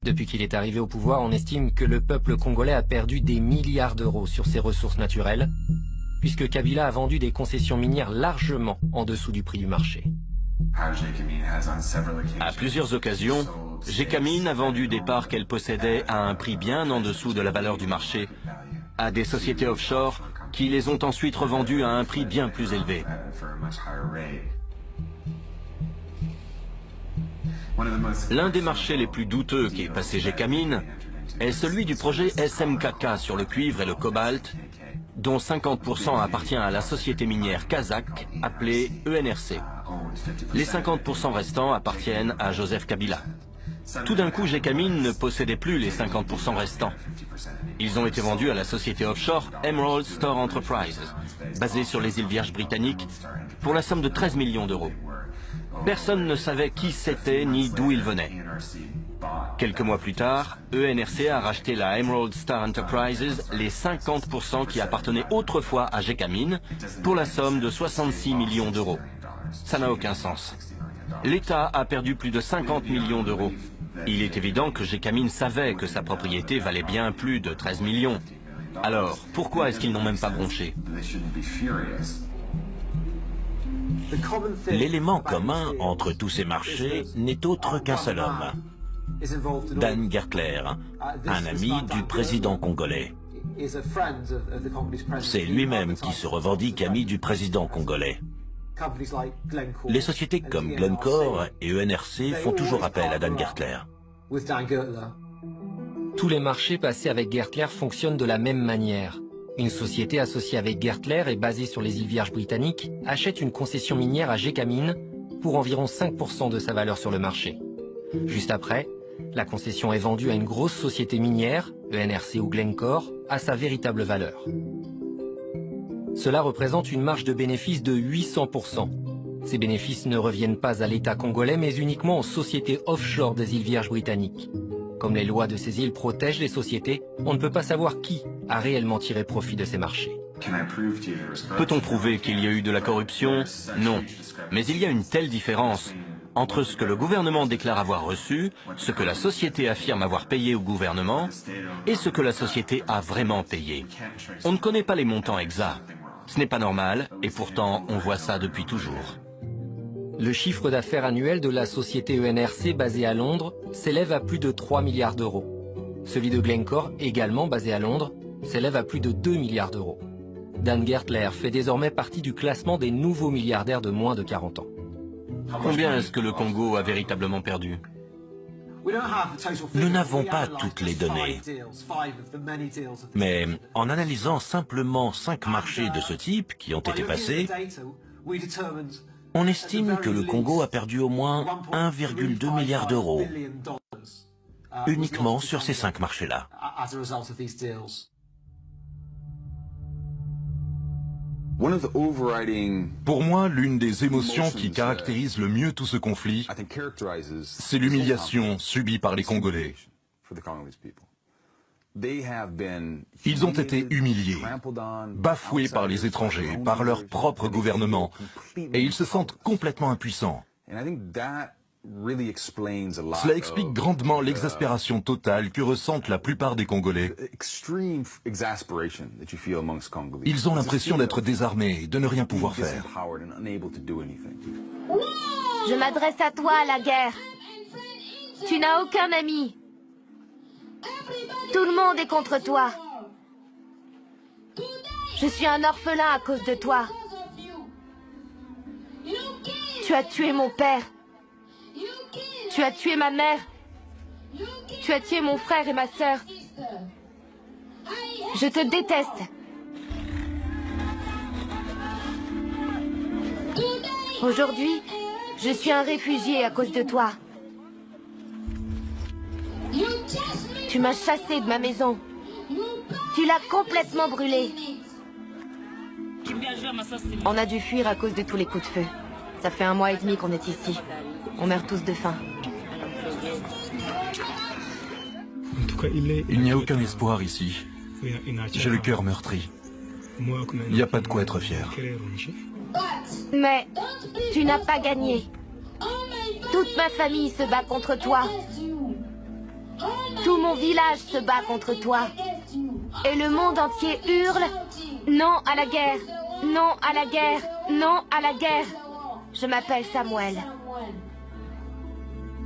Depuis qu'il est arrivé au pouvoir, on estime que le peuple congolais a perdu des milliards d'euros sur ses ressources naturelles, puisque Kabila a vendu des concessions minières largement en dessous du prix du marché. À plusieurs occasions, Gécamine a vendu des parts qu'elle possédait à un prix bien en dessous de la valeur du marché à des sociétés offshore qui les ont ensuite revendues à un prix bien plus élevé. L'un des marchés les plus douteux qui est passé Gécamine est celui du projet SMKK sur le cuivre et le cobalt, dont 50% appartient à la société minière kazakh appelée ENRC. Les 50% restants appartiennent à Joseph Kabila. Tout d'un coup, Gécamine ne possédait plus les 50% restants. Ils ont été vendus à la société offshore Emerald Store Enterprises, basée sur les îles Vierges britanniques, pour la somme de 13 millions d'euros. Personne ne savait qui c'était ni d'où il venait. Quelques mois plus tard, ENRC a racheté la Emerald Star Enterprises, les 50% qui appartenaient autrefois à Gécamine, pour la somme de 66 millions d'euros. Ça n'a aucun sens. L'État a perdu plus de 50 millions d'euros. Il est évident que Gécamine savait que sa propriété valait bien plus de 13 millions. Alors, pourquoi est-ce qu'ils n'ont même pas bronché? L'élément commun entre tous ces marchés n'est autre qu'un seul homme. Dan Gertler, un ami du président congolais. C'est lui-même qui se revendique ami du président congolais. Les sociétés comme Glencore et ENRC font toujours appel à Dan Gertler. Tous les marchés passés avec Gertler fonctionnent de la même manière. Une société associée avec Gertler et basée sur les îles Vierges britanniques achète une concession minière à Gécamine pour environ 5% de sa valeur sur le marché. Juste après, la concession est vendue à une grosse société minière, ENRC ou Glencore, à sa véritable valeur. Cela représente une marge de bénéfice de 800%. Ces bénéfices ne reviennent pas à l'État congolais, mais uniquement aux sociétés offshore des îles Vierges britanniques. Comme les lois de ces îles protègent les sociétés, on ne peut pas savoir qui a réellement tiré profit de ces marchés. Peut-on prouver qu'il y a eu de la corruption? Non. Mais il y a une telle différence entre ce que le gouvernement déclare avoir reçu, ce que la société affirme avoir payé au gouvernement, et ce que la société a vraiment payé. On ne connaît pas les montants exacts. Ce n'est pas normal, et pourtant on voit ça depuis toujours. Le chiffre d'affaires annuel de la société ENRC basée à Londres s'élève à plus de 3 milliards d'euros. Celui de Glencore, également basé à Londres, s'élève à plus de 2 milliards d'euros. Dan Gertler fait désormais partie du classement des nouveaux milliardaires de moins de 40 ans. Combien est-ce que le Congo a véritablement perdu? Nous n'avons pas toutes les données. Mais en analysant simplement 5 marchés de ce type qui ont été passés, on estime que le Congo a perdu au moins 1,2 milliard d'euros, uniquement sur ces 5 marchés-là. Pour moi, l'une des émotions qui caractérise le mieux tout ce conflit, c'est l'humiliation subie par les Congolais. Ils ont été humiliés, bafoués par les étrangers, par leur propre gouvernement, et ils se sentent complètement impuissants. Cela explique grandement l'exaspération totale que ressentent la plupart des Congolais. Ils ont l'impression d'être désarmés et de ne rien pouvoir faire. Je m'adresse à toi, la guerre. Tu n'as aucun ami. Tout le monde est contre toi. Je suis un orphelin à cause de toi. Tu as tué mon père. Tu as tué ma mère. Tu as tué mon frère et ma sœur. Je te déteste. Aujourd'hui, je suis un réfugié à cause de toi. Tu m'as chassé de ma maison. Tu l'as complètement brûlée. On a dû fuir à cause de tous les coups de feu. Ça fait 1 mois et demi qu'on est ici. On meurt tous de faim. Il n'y a aucun espoir ici. J'ai le cœur meurtri. Il n'y a pas de quoi être fier. Mais tu n'as pas gagné. Toute ma famille se bat contre toi. mon village se bat contre toi. Et le monde entier hurle « Non à la guerre! Non à la guerre! Non à la guerre !» Je m'appelle Samuel.